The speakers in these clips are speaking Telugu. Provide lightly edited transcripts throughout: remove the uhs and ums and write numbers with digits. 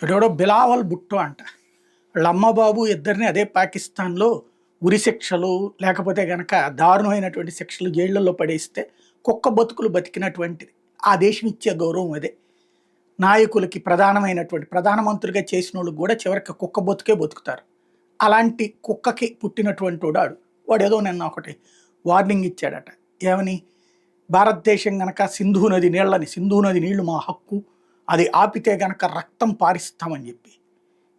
ఇడెవడో బిలావల్ భుట్టో అంట. వాళ్ళ అమ్మబాబు ఇద్దరిని అదే పాకిస్తాన్‌లో ఉరి శిక్షలు, లేకపోతే గనక దారుణమైనటువంటి శిక్షలు జైళ్ళల్లో పడేస్తే కుక్క బతుకులు బతికినటువంటిది. ఆ దేశం ఇచ్చే గౌరవం అదే. నాయకులకి ప్రధానమంత్రులుగా చేసినోళ్ళకి గూడా చివరికి కుక్క బతుకే బతుకుతారు. అలాంటి కుక్కకి పుట్టినటువంటోడు ఆడు. వాడేదో నిన్న ఒకటి వార్నింగ్ ఇచ్చాడట. ఏమని? భారతదేశం గనక సింధు నది నీళ్లు మా హక్కు. అది ఆపితే గనక రక్తం పారిస్తామని చెప్పి.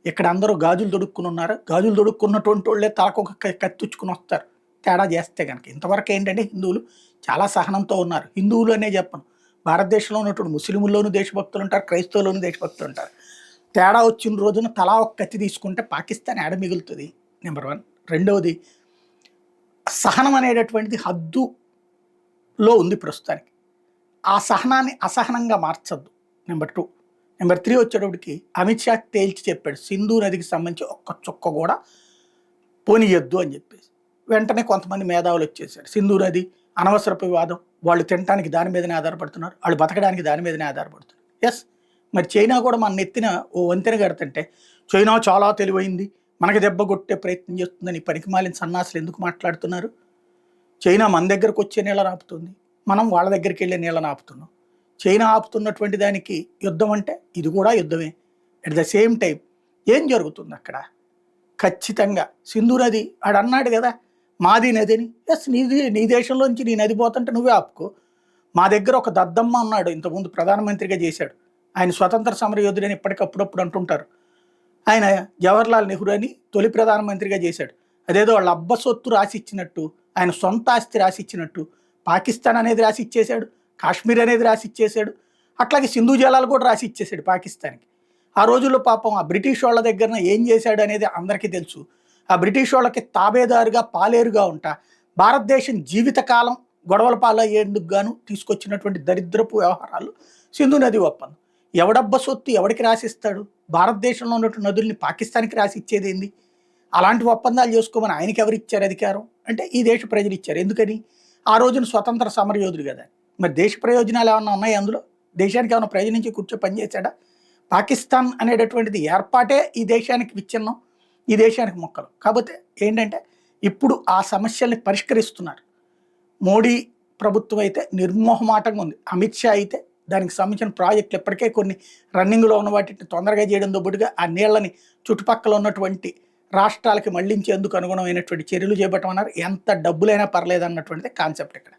ఇక్కడ అందరూ గాజులు తొడుక్కుని ఉన్నారు. గాజులు తొడుక్కున్నటువంటి వాళ్ళే తలకొక కత్తిచ్చుకుని వస్తారు తేడా చేస్తే కనుక. ఇంతవరకు ఏంటంటే హిందువులు చాలా సహనంతో ఉన్నారు. హిందువులు అనే చెప్పను, భారతదేశంలో ఉన్నటువంటి ముస్లింల్లోనూ దేశభక్తులు ఉంటారు, క్రైస్తవుల్లోనూ దేశభక్తులు ఉంటారు. తేడా వచ్చిన రోజున తలా ఒక కత్తి తీసుకుంటే పాకిస్తాన్ ఏడ మిగులుతుంది? నెంబర్ 1. రెండవది, సహనం అనేటటువంటిది హద్దులో ఉంది ప్రస్తుతానికి. ఆ సహనాన్ని అసహనంగా మార్చద్దు. నెంబర్ 2. నెంబర్ 3 వచ్చేటప్పటికి అమిత్ షా తేల్చి చెప్పాడు, సింధు నదికి సంబంధించి ఒక్క చుక్క కూడా పోనీయద్దు అని చెప్పేసి. వెంటనే కొంతమంది మేధావులు వచ్చేసారు. సింధు నది అనవసరపు వివాదం, వాళ్ళు తినడానికి దాని మీదనే ఆధారపడుతున్నారు, వాళ్ళు బతకడానికి దాని మీదనే ఆధారపడుతున్నారు. ఎస్, మరి చైనా కూడా మన నెత్తిన ఓ వంతెన కడుతుంటే చైనా చాలా తెలివైంది, మనకి దెబ్బ కొట్టే ప్రయత్నం చేస్తుందని పనికిమాలిన సన్నాసులు ఎందుకు మాట్లాడుతున్నారు? చైనా మన దగ్గరకు వచ్చే నీళ్ళని ఆపుతుంది, మనం వాళ్ళ దగ్గరికి వెళ్ళే నీళ్ళని ఆపుతున్నాం. చైనా ఆపుతున్నటువంటి దానికి యుద్ధం అంటే ఇది కూడా యుద్ధమే. అట్ ద సేమ్ టైం ఏం జరుగుతుంది అక్కడ? ఖచ్చితంగా సింధు నది ఆడన్నాడు కదా మాది నదిని. ఎస్, నీ దేశంలోంచి నీ నది పోతుంటే నువ్వే ఆపుకో. మా దగ్గర ఒక దద్దమ్మ ఉన్నాడు, ఇంతకుముందు ప్రధానమంత్రిగా చేశాడు. ఆయన స్వతంత్ర సమర యోధుడని ఇప్పటికప్పుడప్పుడు అంటుంటారు. ఆయన జవహర్లాల్ నెహ్రూ అని తొలి ప్రధానమంత్రిగా చేశాడు. అదేదో వాళ్ళ అబ్బ సొత్తు రాసిచ్చినట్టు, ఆయన సొంత ఆస్తి రాసిచ్చినట్టు పాకిస్తాన్ అనేది రాసి ఇచ్చేశాడు, కాశ్మీర్ అనేది రాసి ఇచ్చేశాడు. అట్లాగే సింధు జలాలు కూడా రాసి ఇచ్చేశాడు పాకిస్తాన్కి. ఆ రోజుల్లో పాపం ఆ బ్రిటిష్ వాళ్ళ దగ్గర ఏం చేశాడు అనేది అందరికీ తెలుసు. ఆ బ్రిటిష్ వాళ్ళకి తాబేదారుగా పాలేరుగా ఉంటా భారతదేశం జీవితకాలం గొడవల పాలయ్యేందుకు గాను తీసుకొచ్చినటువంటి దరిద్రపు వ్యవహారాలు సింధు నది ఒప్పందం. ఎవడబ్బ సొత్తు ఎవడికి రాసిస్తాడు? భారతదేశంలో ఉన్నటువంటి నదుల్ని పాకిస్తాన్కి రాసి ఇచ్చేది ఏంది? అలాంటి ఒప్పందాలు చేసుకోమని ఆయనకి ఎవరు ఇచ్చారు అధికారం? అంటే ఈ దేశ ప్రజలు ఇచ్చారు. ఎందుకని? ఆ రోజున స్వతంత్ర సమరయోధుడు కదా. మరి దేశ ప్రయోజనాలు ఏమన్నా ఉన్నాయి అందులో? దేశానికి ఏమైనా ప్రయోజనించి కూర్చో పనిచేశాడా? పాకిస్తాన్ అనేటటువంటిది ఏర్పాటే ఈ దేశానికి విచ్ఛిన్నం, ఈ దేశానికి మొక్కలు. కాకపోతే ఏంటంటే ఇప్పుడు ఆ సమస్యల్ని పరిష్కరిస్తున్నారు. మోడీ ప్రభుత్వం అయితే నిర్మోహమాటంగా ఉంది. అమిత్ షా అయితే దానికి సంబంధించిన ప్రాజెక్టులు ఇప్పటికే కొన్ని రన్నింగ్లో ఉన్న వాటిని తొందరగా చేయడంతో పాటుగా ఆ నీళ్లని చుట్టుపక్కల ఉన్నటువంటి రాష్ట్రాలకి మళ్లించేందుకు అనుగుణమైనటువంటి చర్యలు చేపట్టమన్నారు. ఎంత డబ్బులైనా పర్లేదు అన్నటువంటిది కాన్సెప్ట్ ఇక్కడ.